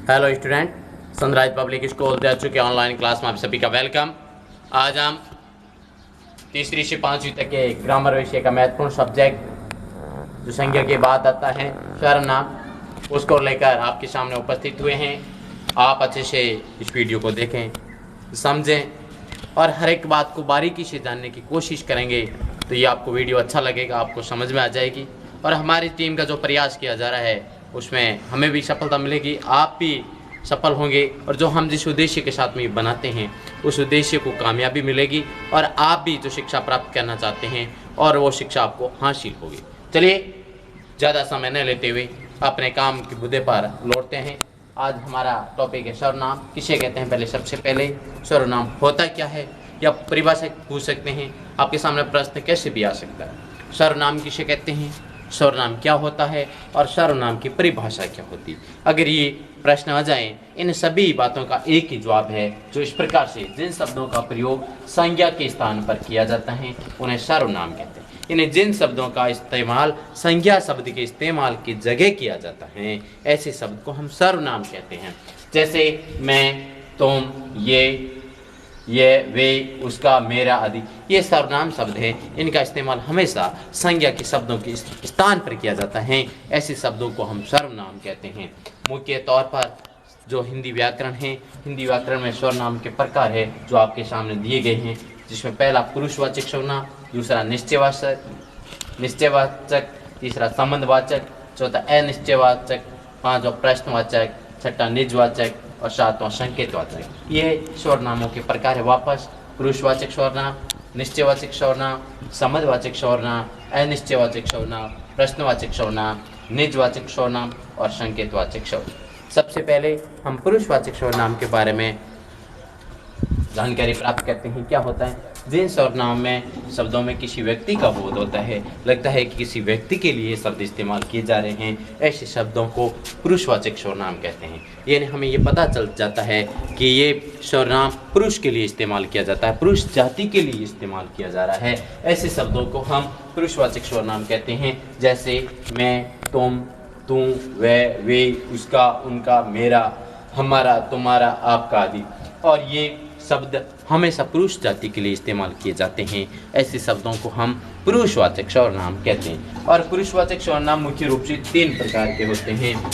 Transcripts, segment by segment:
Hello student, Sunrise Public School दे के online class में आप सभी का वेलकम। आज हम तीसरी से पांचवी तक के ग्रामर विषय का महत्वपूर्ण सब्जेक्ट जो संज्ञा के बाद आता है सर्वनाम, उसको लेकर आपके सामने उपस्थित हुए हैं। आप अच्छे से इस वीडियो को देखें, समझें और हर एक बात को बारीकी से जानने की कोशिश करेंगे तो ये आपको वीडियो अच्छा लगेगा, आपको समझ में आ जाएगी। और हमारी टीम का जो प्रयास किया जा रहा है उसमें हमें भी सफलता मिलेगी, आप भी सफल होंगे और जो हम जिस उद्देश्य के साथ में बनाते हैं उस उद्देश्य को कामयाबी मिलेगी और आप भी जो शिक्षा प्राप्त करना चाहते हैं और वो शिक्षा आपको हासिल होगी। चलिए ज़्यादा समय न लेते हुए अपने काम के मुद्दे पर लौटते हैं। आज हमारा टॉपिक है सर्वनाम किसे कहते हैं। सबसे पहले सर्वनाम होता क्या है या परिभाषा पूछ सकते हैं, आपके सामने प्रश्न कैसे भी आ सकता है। सर्वनाम किसे कहते हैं, सर्वनाम क्या होता है और सर्वनाम की परिभाषा क्या होती है। अगर ये प्रश्न आ जाएं, इन सभी बातों का एक ही जवाब है जो इस प्रकार से जिन शब्दों का प्रयोग संज्ञा के स्थान पर किया जाता है उन्हें सर्वनाम कहते हैं। इन्हें जिन शब्दों का इस्तेमाल संज्ञा शब्द के इस्तेमाल की जगह किया जाता है ऐसे शब्द को हम सर्वनाम कहते हैं। जैसे मैं, तुम, ये, वे, उसका, मेरा आदि ये सर्वनाम शब्द हैं। इनका इस्तेमाल हमेशा संज्ञा के शब्दों के स्थान पर किया जाता है, ऐसे शब्दों को हम सर्वनाम कहते हैं। मुख्य तौर पर जो हिंदी व्याकरण है, हिंदी व्याकरण में सर्वनाम के प्रकार है जो आपके सामने दिए गए हैं, जिसमें पहला पुरुषवाचक सर्वनाम, दूसरा निश्चयवाचक, तीसरा संबंधवाचक, चौथा अनिश्चयवाचक, पांचवा प्रश्नवाचक, छठा निजवाचक और सातवां संकेतवाचक। ये सर्वनामों के प्रकार है। वापस पुरुषवाचक सर्वनाम, निश्चयवाचक सर्वनाम, संबंधवाचक सर्वनाम, अनिश्चयवाचक सर्वनाम, प्रश्नवाचक सर्वनाम, निजवाचक सर्वनाम और संकेतवाचक सर्वनाम। सबसे पहले हम पुरुषवाचक सर्वनाम के बारे में जानकारी प्राप्त करते हैं। क्या होता है, जिन सर्वनाम में शब्दों में किसी व्यक्ति का बोध होता है, लगता है कि किसी व्यक्ति के लिए शब्द इस्तेमाल किए जा रहे हैं, ऐसे शब्दों को पुरुषवाचक सर्वनाम कहते हैं। यानी हमें ये पता चल जाता है कि ये सर्वनाम पुरुष के लिए इस्तेमाल किया जाता है, पुरुष जाति के लिए इस्तेमाल किया जा रहा है, ऐसे शब्दों को हम पुरुषवाचक सर्वनाम कहते हैं। जैसे मैं, तुम, तू, वह, वे, उसका, उनका, मेरा, हमारा, तुम्हारा, आपका आदि। और ये शब्द हमेशा पुरुष जाति के लिए इस्तेमाल किए जाते हैं, ऐसे शब्दों को हम पुरुषवाचक सर्वनाम कहते हैं। और पुरुषवाचक सर्वनाम मुख्य रूप से 3 प्रकार के होते हैं,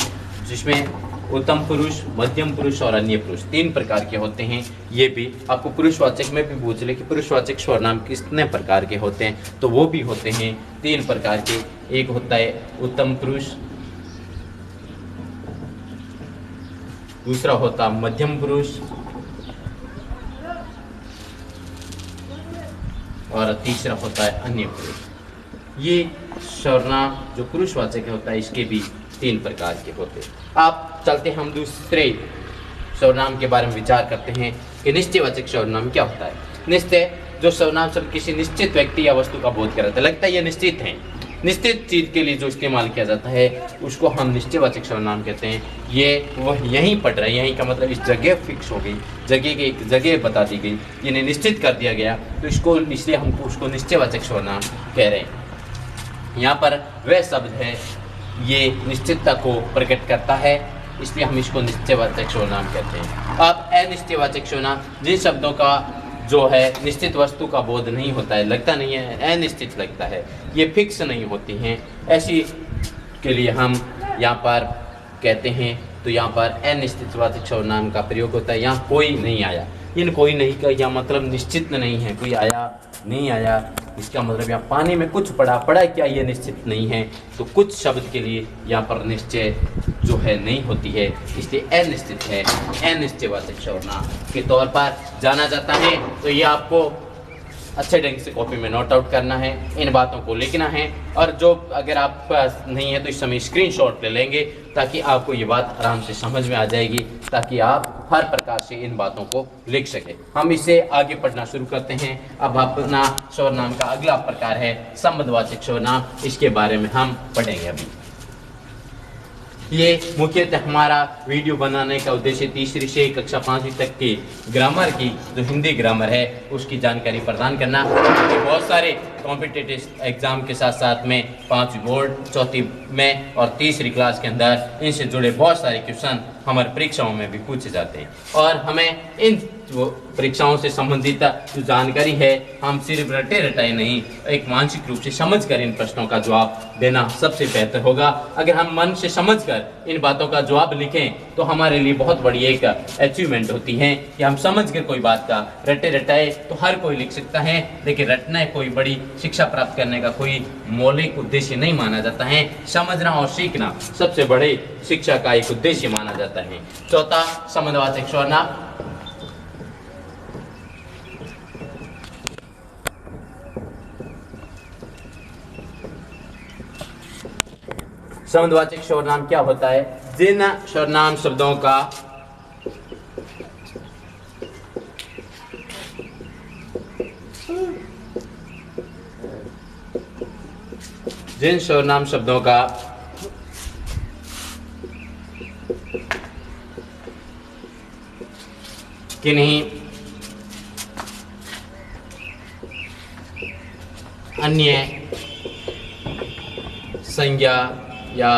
जिसमें उत्तम पुरुष, मध्यम पुरुष और अन्य पुरुष 3 प्रकार के होते हैं। ये भी आपको पुरुषवाचक में भी पूछ ले कि पुरुषवाचक सर्वनाम कितने प्रकार के होते हैं, तो वो भी होते हैं 3 प्रकार के। एक होता है उत्तम पुरुष, दूसरा होता मध्यम पुरुष और तीसरा होता है अन्य पुरुष। ये सर्वनाम जो पुरुषवाचक होता है इसके भी 3 प्रकार के होते हैं। आप चलते हम दूसरे सर्वनाम के बारे में विचार करते हैं कि निश्चयवाचक सर्वनाम क्या होता है। निश्चय जो सर्वनाम शब्द किसी निश्चित व्यक्ति या वस्तु का बोध कराता है, लगता है ये निश्चित है, निश्चित चीज के लिए जो इस्तेमाल किया जाता है उसको हम निश्चयवाचक सर्वनाम कहते हैं। ये वह यहीं पढ़ रहा है, यहीं का मतलब इस जगह फिक्स हो गई, जगह की एक जगह बता दी गई, इन्हें निश्चित कर दिया गया, तो इसको इसलिए हम उसको निश्चयवाचक सर्वनाम कह रहे हैं। यहाँ पर वह शब्द है ये निश्चितता को प्रकट करता है, इसलिए हम इसको निश्चयवाचक सर्वनाम कहते हैं। अब अनिश्चयवाचक सर्वनाम जिन शब्दों का जो है निश्चित वस्तु का बोध नहीं होता है, लगता नहीं है, अनिश्चित लगता है, ये फिक्स नहीं होती हैं, ऐसी के लिए हम यहाँ पर कहते हैं। तो यहाँ पर अनिश्चितवाचक सर्वनाम का प्रयोग होता है। यहाँ कोई नहीं आया, इन कोई नहीं का यह मतलब निश्चित नहीं है, कोई आया नहीं आया, इसका मतलब यहाँ पानी में कुछ पड़ा क्या, ये निश्चित नहीं है। तो कुछ शब्द के लिए यहाँ पर निश्चय जो है नहीं होती है, इसलिए अनिश्चित है, अनिश्चयवाचक सर्वनाम के तौर पर जाना जाता है। तो ये आपको अच्छे ढंग से कॉपी में नोट आउट करना है, इन बातों को लिखना है, और जो अगर आप पास नहीं है तो इस समय स्क्रीनशॉट ले लेंगे ताकि आपको ये बात आराम से समझ में आ जाएगी, ताकि आप हर प्रकार से इन बातों को लिख सकें। हम इसे आगे पढ़ना शुरू करते हैं। अब अपना सर्वनाम का अगला प्रकार है संबंधवाचक सर्वनाम, इसके बारे में हम पढ़ेंगे अभी। ये मुख्यतः हमारा वीडियो बनाने का उद्देश्य तीसरी से कक्षा 5वीं तक की ग्रामर की जो हिंदी ग्रामर है उसकी जानकारी प्रदान करना। बहुत सारे कॉम्पिटिटिव एग्ज़ाम के साथ साथ में 5वीं बोर्ड, 4थी में और तीसरी क्लास के अंदर इनसे जुड़े बहुत सारे क्वेश्चन हमारे परीक्षाओं में भी पूछे जाते हैं। और हमें इन परीक्षाओं से संबंधित जो जानकारी है हम सिर्फ रटे रटाए नहीं, एक मानसिक रूप से समझकर इन प्रश्नों का जवाब देना सबसे बेहतर होगा। अगर हम मन से समझकर इन बातों का जवाब लिखें तो हमारे लिए बहुत बड़ी एक अचीवमेंट होती है कि हम समझकर कोई बात का रटे रटाए तो हर कोई लिख सकता है, लेकिन रटना कोई बड़ी शिक्षा प्राप्त करने का कोई मौलिक उद्देश्य नहीं माना जाता है। समझना और सीखना सबसे बड़े शिक्षा का एक उद्देश्य माना जाता है। चौथा, संबंधवाचक सर्वनाम। संबंधवाचक सर्वनाम क्या होता है? जिन सर्वनाम शब्दों का किन्हीं अन्य संज्ञा या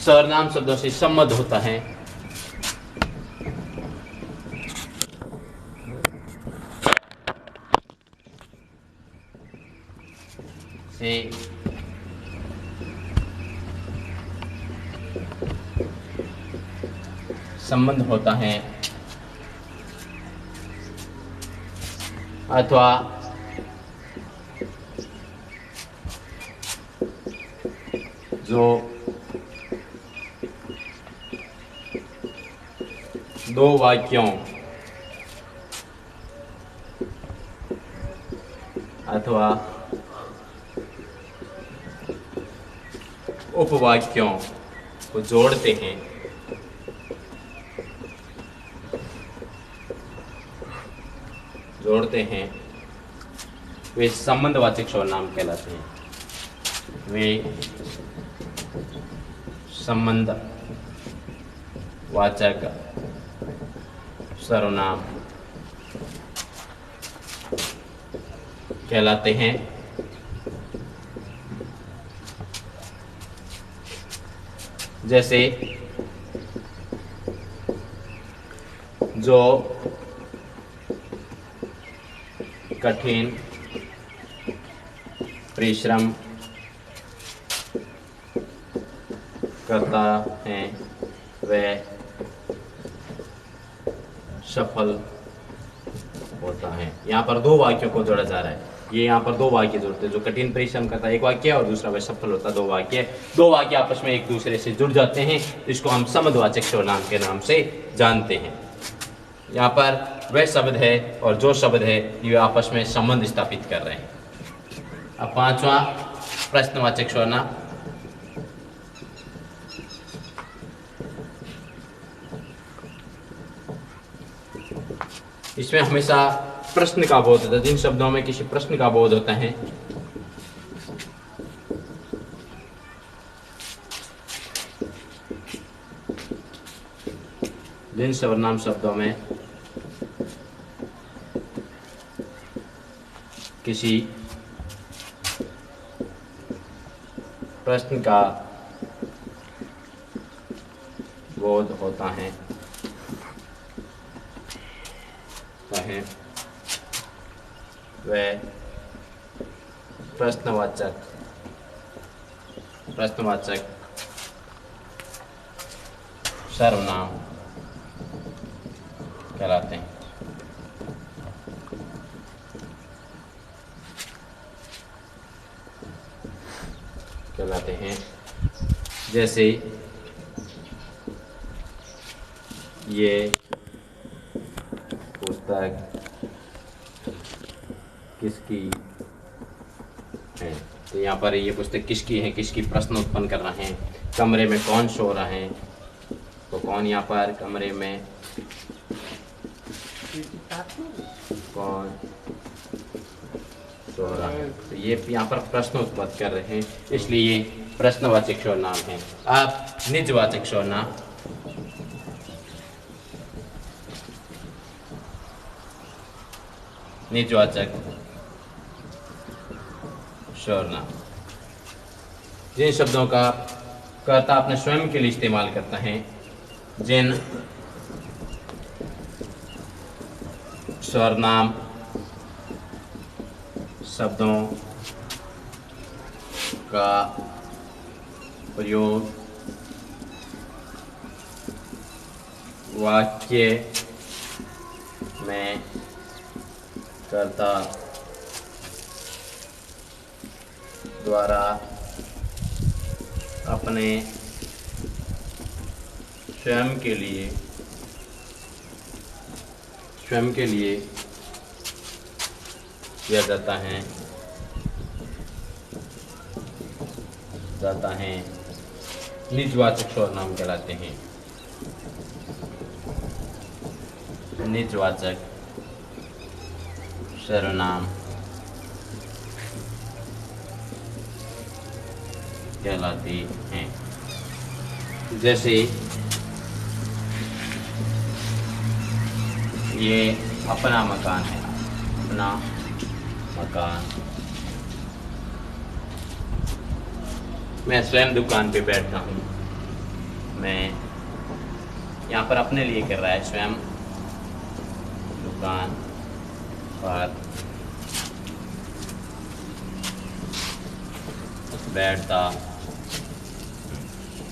सर्वनाम शब्दों से संबद्ध होता है से संबंध होता है अथवा जो दो वाक्यों अथवा उपवाक्यों को जोड़ते हैं वे संबंधवाचक सर्वनाम कहलाते हैं। वे संबंधवाचक सर्वनाम कहलाते हैं। जैसे जो कठिन परिश्रम करता है वह सफल होता है। यहाँ पर दो वाक्यों को जोड़ा जा रहा है। ये यहाँ पर दो वाक्य जोड़ते हैं, जो कठिन परिश्रम करता है एक वाक्य और दूसरा वह सफल होता है दो वाक्य। दो वाक्य आपस में एक दूसरे से जुड़ जाते हैं, इसको हम संबंधवाचक सर्वनाम के नाम से जानते हैं। यहाँ पर वह शब्द है और जो शब्द है ये आपस में संबंध स्थापित कर रहे हैं। अब पांचवा, प्रश्नवाचक सर्वनाम। इसमें हमेशा प्रश्न का बोध होता है। जिन शब्दों में किसी प्रश्न का बोध होता है जिन सर्वनाम शब्दों में किसी प्रश्न का बोध होता है वह प्रश्नवाचक सर्वनाम कहलाते हैं। जैसे ये पुस्तक किसकी है, तो यहाँ पर ये पुस्तक किसकी है, किसकी प्रश्न उत्पन्न कर रहे हैं। कमरे में कौन सो रहा है, तो कौन यहाँ पर कमरे में कौन सो रहा है, तो ये यहाँ पर प्रश्न उत्पन्न कर रहे हैं, इसलिए प्रश्नवाचक सर्वनाम है। आप निजवाचक सर्वनाम। निजवाचक सर्वनाम जिन शब्दों का कर्ता अपने स्वयं के लिए इस्तेमाल करता है, जिन सर्वनाम शब्दों का प्रयोग वाक्य में कर्ता द्वारा अपने स्वयं के लिए किया जाता है निजवाचक सर्वनाम कहलाते हैं। निजवाचक सर्वनाम कहलाते हैं। जैसे ये अपना मकान है, अपना मकान। मैं स्वयं दुकान पे बैठता हूँ। मैं यहाँ पर अपने लिए कर रहा है, स्वयं दुकान पर बैठता।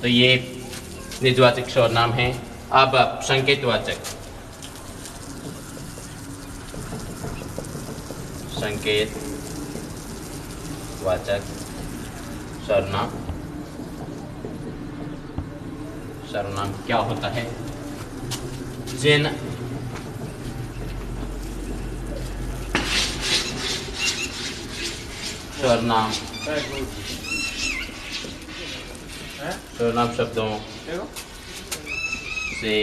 तो ये निजवाचक सर्वनाम है। अब संकेतवाचक सर्वनाम क्या होता है? जिन सर्वनाम शब्दों से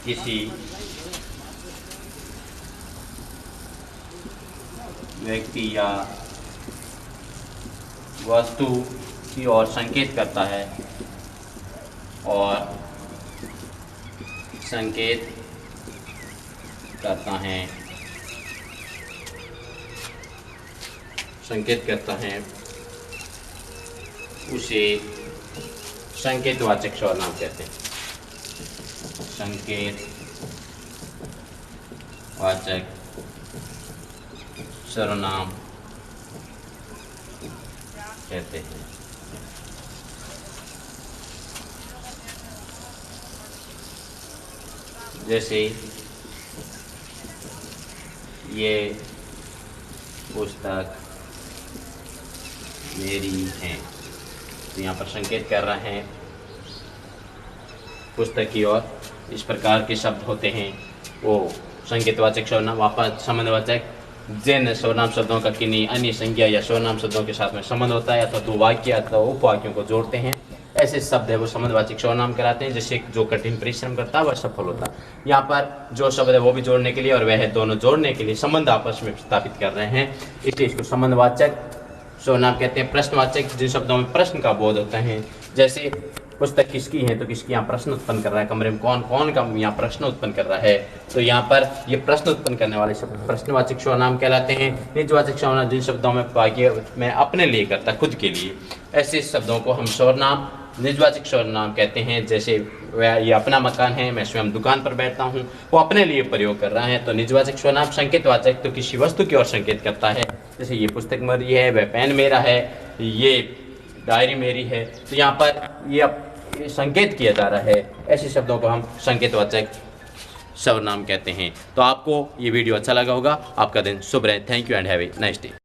किसी व्यक्ति या वस्तु की ओर संकेत करता है और संकेत करता है उसे संकेतवाचक सर्वनाम कहते हैं। संकेतवाचक सर्वनाम कहते हैं। जैसे ये पुस्तक मेरी है, तो यहाँ पर संकेत कर रहे हैं पुस्तक की ओर। इस प्रकार के शब्द होते हैं वो संकेतवाचक सर्वनाम। वापस संबंधवाचक जिन सर्वनाम शब्दों का किन्हीं अन्य संज्ञा या सर्वनाम शब्दों के साथ में संबंध होता है अथवा दो वाक्य अथवा उपवाक्यों को जोड़ते हैं, ऐसे शब्द है वो संबंधवाचक सर्वनाम कहलाते हैं। जैसे जो कठिन परिश्रम करता है वह सफल होता है। यहाँ पर जो शब्द है वो भी जोड़ने के लिए और वह दोनों जोड़ने के लिए संबंध आपस में स्थापित कर रहे हैं, इसलिए इसको संबंधवाचक सर्वनाम कहते हैं। प्रश्नवाचक जिन शब्दों में प्रश्न का बोध होता है, जैसे पुस्तक किसकी है तो किसकी यहाँ प्रश्न उत्पन्न कर रहा है, कमरे में कौन कौन का यहाँ प्रश्न उत्पन्न कर रहा है, तो यहाँ पर ये प्रश्न उत्पन्न करने वाले शब्द प्रश्नवाचक सर्वनाम कहलाते हैं। निजवाचक सर्वनाम जिन शब्दों में वाक्य में अपने लिए करता है, खुद के लिए, ऐसे शब्दों को हम सर्वनाम निजवाचक सर्वनाम कहते हैं। जैसे वह ये अपना मकान है, मैं स्वयं दुकान पर बैठता हूँ, वो अपने लिए प्रयोग कर रहा है, तो निजवाचक सर्वनाम। संकेतवाचक तो किसी वस्तु की ओर संकेत करता है, जैसे ये पुस्तक मेरी है, वह पेन मेरा है, ये डायरी मेरी है, तो यहाँ पर ये संकेत किया जा रहा है। ऐसे शब्दों को हम संकेतवाचक सर्वनाम कहते हैं। तो आपको ये वीडियो अच्छा लगा होगा। आपका दिन शुभ रहे। Thank you and have a nice day.